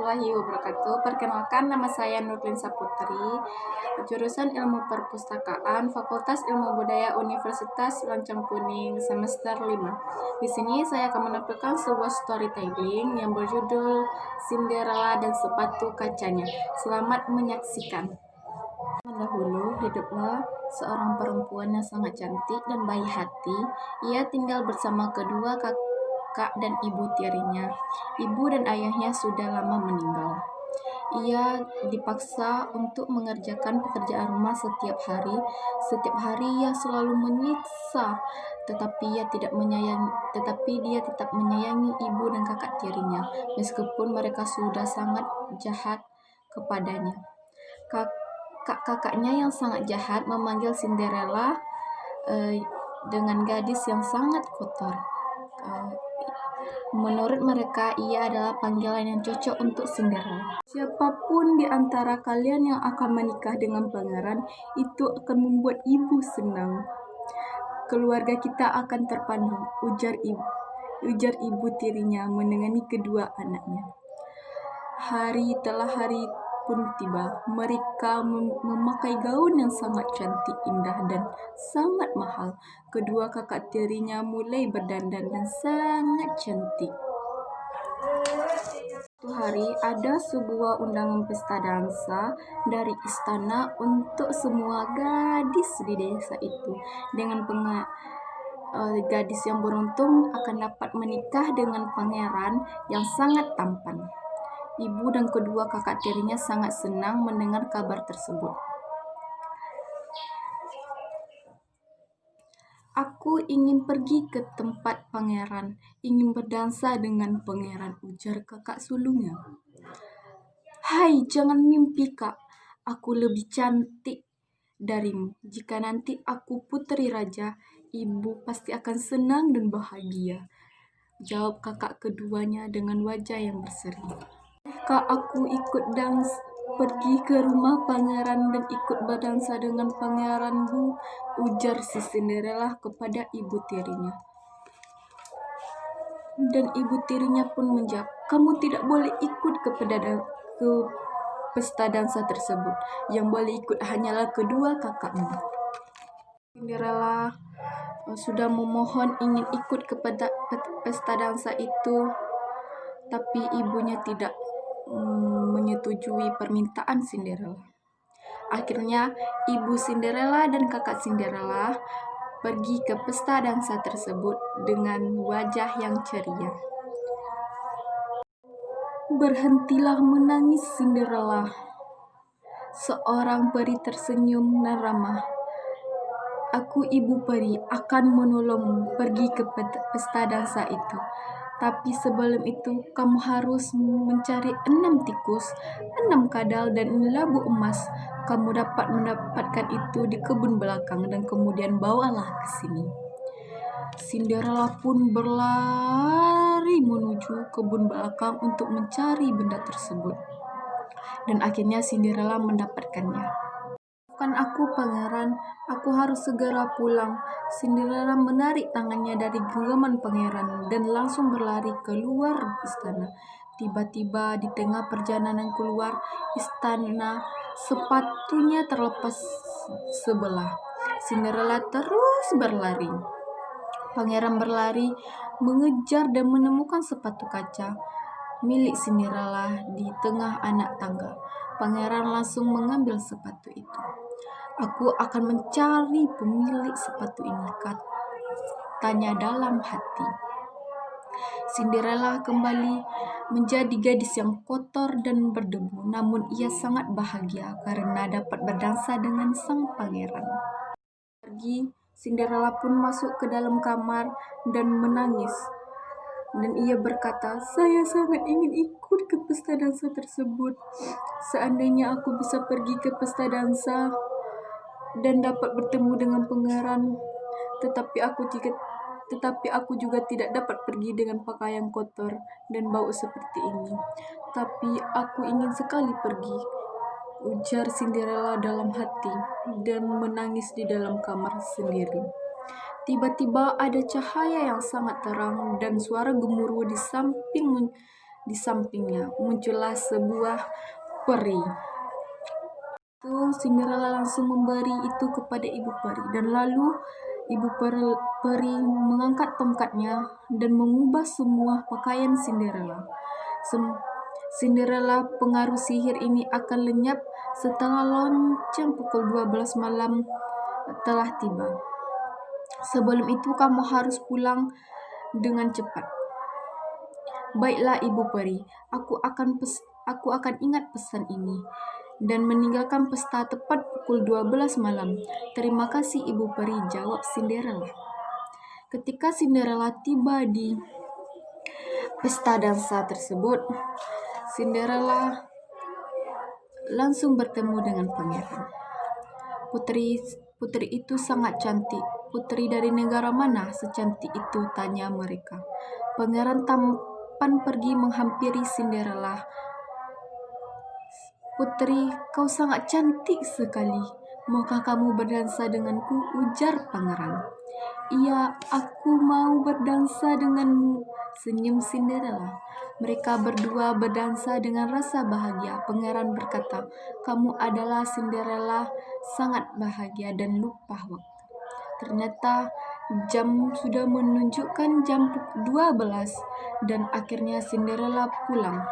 warahmatullahi wabarakatuh. Perkenalkan, nama saya Nurlin Saputri, jurusan Ilmu Perpustakaan, Fakultas Ilmu Budaya Universitas Lancang Kuning, semester 5. Di sini saya akan menampilkan sebuah storytelling yang berjudul Cinderella dan Sepatu Kacanya. Selamat menyaksikan. Dahulu hiduplah seorang perempuan yang sangat cantik dan baik hati. Ia tinggal bersama kedua kakak dan ibu tirinya. Ibu dan ayahnya sudah lama meninggal. Ia dipaksa untuk mengerjakan pekerjaan rumah setiap hari. Setiap hari ia selalu menyiksa, tetapi dia tetap menyayangi ibu dan kakak tirinya, meskipun mereka sudah sangat jahat kepadanya. Kakaknya yang sangat jahat memanggil Cinderella dengan gadis yang sangat kotor. Menurut mereka, ia adalah panggilan yang cocok untuk Cinderella. Siapapun di antara kalian yang akan menikah dengan pangeran, itu akan membuat ibu senang. Keluarga kita akan terpandang, ujar ibu tirinya menengani kedua anaknya. Hari pun tiba. Mereka memakai gaun yang sangat cantik, indah, dan sangat mahal. Kedua kakak tirinya mulai berdandan dan sangat cantik. Suatu hari ada sebuah undangan pesta dansa dari istana untuk semua gadis di desa itu. Dengan gadis yang beruntung akan dapat menikah dengan pangeran yang sangat tampan. Ibu dan kedua kakak tirinya sangat senang mendengar kabar tersebut. Aku ingin pergi ke tempat pangeran, ingin berdansa dengan pangeran, ujar kakak sulungnya. Hai, jangan mimpi kak, aku lebih cantik darimu. Jika nanti aku putri raja, ibu pasti akan senang dan bahagia, jawab kakak keduanya dengan wajah yang berseri. Kak, aku ikut pergi ke rumah pangeran dan ikut berdansa dengan pangeran, Bu, ujar si Cinderella kepada ibu tirinya. Dan ibu tirinya pun menjawab, kamu tidak boleh ikut ke pesta dansa tersebut. Yang boleh ikut hanyalah kedua kakakmu. Cinderella sudah memohon ingin ikut ke pesta dansa itu, tapi ibunya tidak menyetujui permintaan Cinderella. Akhirnya ibu Cinderella dan kakak Cinderella pergi ke pesta dansa tersebut dengan wajah yang ceria. Berhentilah menangis, Cinderella. Seorang peri tersenyum dan ramah. Aku ibu peri akan menolongmu pergi ke pesta dansa itu. Tapi sebelum itu, kamu harus mencari 6 tikus, 6 kadal, dan 6 labu emas. Kamu dapat mendapatkan itu di kebun belakang dan kemudian bawalah ke sini. Cinderella pun berlari menuju kebun belakang untuk mencari benda tersebut. Dan akhirnya Cinderella mendapatkannya. Bukan aku, pangeran. Aku harus segera pulang. Cinderella menarik tangannya dari genggaman pangeran dan langsung berlari keluar istana. Tiba-tiba di tengah perjalanan keluar istana, sepatunya terlepas sebelah. Cinderella terus berlari. Pangeran berlari mengejar dan menemukan sepatu kaca milik Cinderella di tengah anak tangga. Pangeran langsung mengambil sepatu itu. Aku akan mencari pemilik sepatu ini, katanya dalam hati. Cinderella kembali menjadi gadis yang kotor dan berdebu, namun ia sangat bahagia karena dapat berdansa dengan sang pangeran. Pergi, Cinderella pun masuk ke dalam kamar dan menangis. Dan ia berkata, saya sangat ingin ikut ke pesta dansa tersebut. Seandainya aku bisa pergi ke pesta dansa dan dapat bertemu dengan pangeran, tetapi aku juga tidak dapat pergi dengan pakaian kotor dan bau seperti ini. Tapi aku ingin sekali pergi, ujar Cinderella dalam hati dan menangis di dalam kamar sendiri. Tiba-tiba ada cahaya yang sangat terang dan suara gemuruh di samping Di sampingnya muncullah sebuah peri. Itu Cinderella langsung memberi itu kepada ibu peri, dan lalu peri mengangkat tongkatnya dan mengubah semua pakaian Cinderella. Cinderella, pengaruh sihir ini akan lenyap setelah lonceng pukul 12 malam telah tiba. Sebelum itu kamu harus pulang dengan cepat. Baiklah ibu peri, aku akan ingat pesan ini dan meninggalkan pesta tepat pukul 12 malam. Terima kasih ibu peri, jawab Cinderella. Ketika Cinderella tiba di pesta dansa tersebut, Cinderella langsung bertemu dengan pangeran. Putri itu sangat cantik. Putri dari negara mana secantik itu? Tanya mereka. Pangeran tampan pergi menghampiri Cinderella. Putri, kau sangat cantik sekali. Maukah kamu berdansa denganku? Ujar pangeran. Iya, aku mau berdansa denganmu, senyum Cinderella. Mereka berdua berdansa dengan rasa bahagia. Pangeran berkata, kamu adalah Cinderella, sangat bahagia dan lupa waktu. Ternyata jam sudah menunjukkan jam 12 dan akhirnya Cinderella pulang.